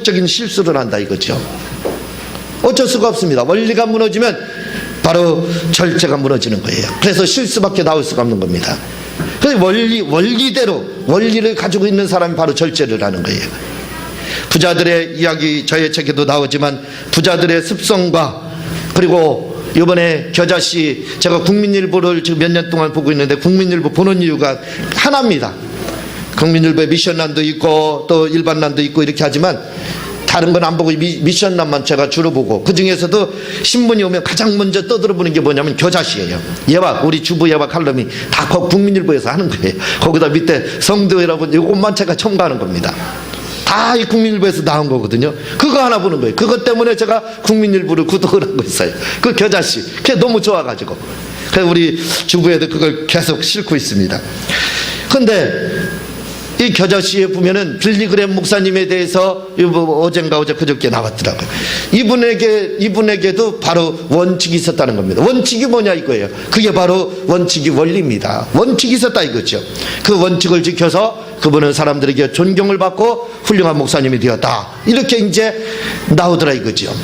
적인 실수를 한다 이거죠. 어쩔 수가 없습니다. 원리가 무너지면 바로 절제가 무너지는 거예요. 그래서 실수밖에 나올 수가 없는 겁니다. 그래서 원리대로 원리를 가지고 있는 사람이 바로 절제를 하는 거예요. 부자들의 이야기 저의 책에도 나오지만 부자들의 습성과, 그리고 이번에 겨자씨, 제가 국민일보를 지금 몇 년 동안 보고 있는데 국민일보 보는 이유가 하나입니다. 국민일보에 미션란도 있고 또 일반란도 있고 이렇게 하지만 다른 건 안 보고 미션란만 제가 주로 보고, 그 중에서도 신문이 오면 가장 먼저 떠들어보는 게 뭐냐면 겨자씨예요. 예와 우리 주부 예와 칼럼이 다 국민일보에서 하는 거예요. 거기다 밑에 성도 여러분 이것만 제가 첨가하는 겁니다. 다 이 국민일보에서 나온 거거든요. 그거 하나 보는 거예요. 그것 때문에 제가 국민일보를 구독을 하고 있어요. 그 겨자씨 그게 너무 좋아가지고, 그래서 우리 주부에도 그걸 계속 싣고 있습니다. 근데 이 겨자씨에 보면은 빌리그램 목사님에 대해서 어젠가 어제 그저께 나왔더라고요. 이분에게도 바로 원칙이 있었다는 겁니다. 원칙이 뭐냐 이거예요. 그게 바로 원칙이 원리입니다. 원칙이 있었다 이거죠. 그 원칙을 지켜서 그분은 사람들에게 존경을 받고 훌륭한 목사님이 되었다, 이렇게 이제 나오더라 이거죠.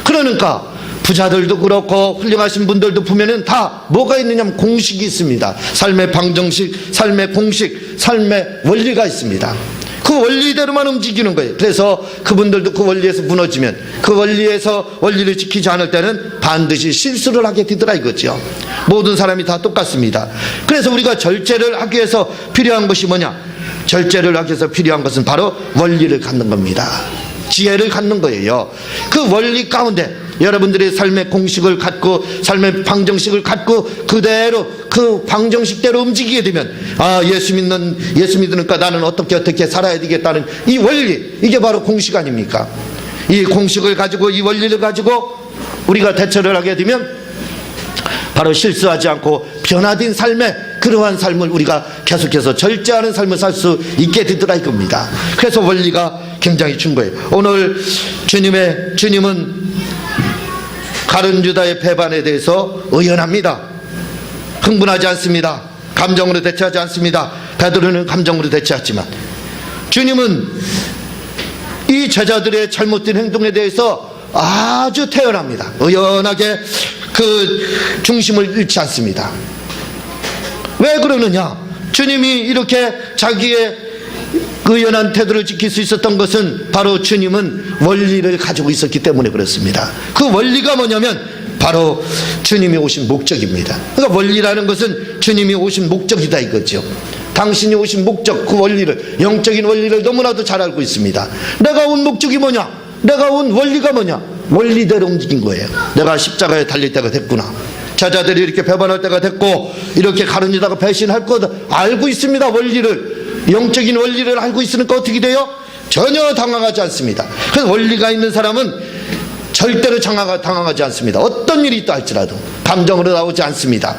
그러니까 부자들도 그렇고 훌륭하신 분들도 보면은 다 뭐가 있느냐면 공식이 있습니다. 삶의 방정식, 삶의 공식, 삶의 원리가 있습니다. 그 원리대로만 움직이는 거예요. 그래서 그분들도 그 원리에서 무너지면, 그 원리에서 원리를 지키지 않을 때는 반드시 실수를 하게 되더라 이거죠. 모든 사람이 다 똑같습니다. 그래서 우리가 절제를 하기 위해서 필요한 것이 뭐냐? 절제를 하기 위해서 필요한 것은 바로 원리를 갖는 겁니다. 지혜를 갖는 거예요. 그 원리 가운데 여러분들의 삶의 공식을 갖고 삶의 방정식을 갖고 그대로 그 방정식대로 움직이게 되면, 아, 예수 믿으니까 나는 어떻게 살아야 되겠다는 이 원리, 이게 바로 공식 아닙니까? 이 공식을 가지고 이 원리를 가지고 우리가 대처를 하게 되면 바로 실수하지 않고 변화된 삶의 그러한 삶을 우리가 계속해서 절제하는 삶을 살 수 있게 되더라 이겁니다. 그래서 원리가 굉장히 준 거예요. 오늘 주님은 가룟 유다의 배반에 대해서 의연합니다. 흥분하지 않습니다. 감정으로 대처하지 않습니다. 베드로는 감정으로 대처했지만 주님은 이 제자들의 잘못된 행동에 대해서 아주 태연합니다. 의연하게 그 중심을 잃지 않습니다. 왜 그러느냐? 주님이 이렇게 자기의 의연한 태도를 지킬 수 있었던 것은 바로 주님은 원리를 가지고 있었기 때문에 그렇습니다. 그 원리가 뭐냐면 바로 주님이 오신 목적입니다. 그러니까 원리라는 것은 주님이 오신 목적이다 이거죠. 당신이 오신 목적, 그 원리를, 영적인 원리를 너무나도 잘 알고 있습니다. 내가 온 목적이 뭐냐? 내가 온 원리가 뭐냐? 원리대로 움직인 거예요. 내가 십자가에 달릴 때가 됐구나. 제자들이 이렇게 배반할 때가 됐고 이렇게 가룟 유다가 배신할 거 알고 있습니다. 원리를, 영적인 원리를 알고 있으니까 어떻게 돼요? 전혀 당황하지 않습니다. 그래서 원리가 있는 사람은 절대로 당황하지 않습니다. 어떤 일이 있다 할지라도 감정으로 나오지 않습니다.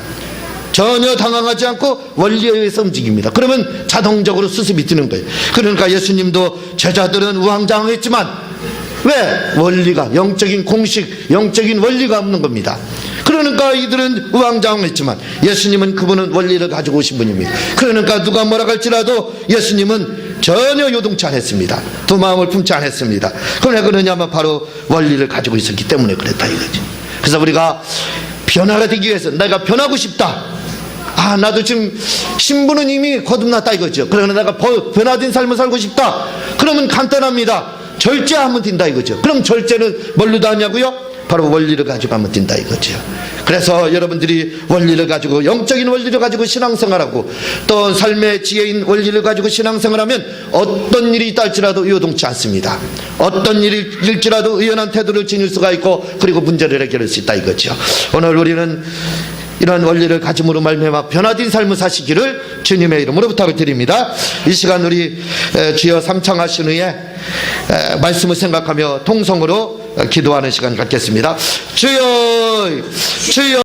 전혀 당황하지 않고 원리에 의해서 움직입니다. 그러면 자동적으로 수습이 되는 거예요. 그러니까 예수님도 제자들은 우왕좌왕했지만 왜? 원리가, 영적인 공식, 영적인 원리가 없는 겁니다. 그러니까 이들은 우왕좌왕했지만 예수님은 그분은 원리를 가지고 오신 분입니다. 그러니까 누가 뭐라 할지라도 예수님은 전혀 요동치 않았습니다. 두 마음을 품지 않았습니다. 그럼 왜 그러냐면 바로 원리를 가지고 있었기 때문에 그랬다 이거지. 그래서 우리가 변화가 되기 위해서 내가 변하고 싶다. 아, 나도 지금 신분은 이미 거듭났다 이거죠. 그러나 내가 변화된 삶을 살고 싶다. 그러면 간단합니다. 절제하면 된다 이거죠. 그럼 절제는 뭘로 하냐고요? 바로 원리를 가지고 하면 된다 이거죠. 그래서 여러분들이 원리를 가지고, 영적인 원리를 가지고 신앙생활하고 또 삶의 지혜인 원리를 가지고 신앙생활하면 어떤 일이 있다 할지라도 요동치 않습니다. 어떤 일이 일지라도 의연한 태도를 지닐 수가 있고 그리고 문제를 해결할 수 있다 이거죠. 오늘 우리는 이런 원리를 가짐으로 말미암아 변화된 삶을 사시기를 주님의 이름으로 부탁을 드립니다. 이 시간 우리 주여 삼창하신 후에 말씀을 생각하며 통성으로 기도하는 시간 갖겠습니다. 주여, 주여.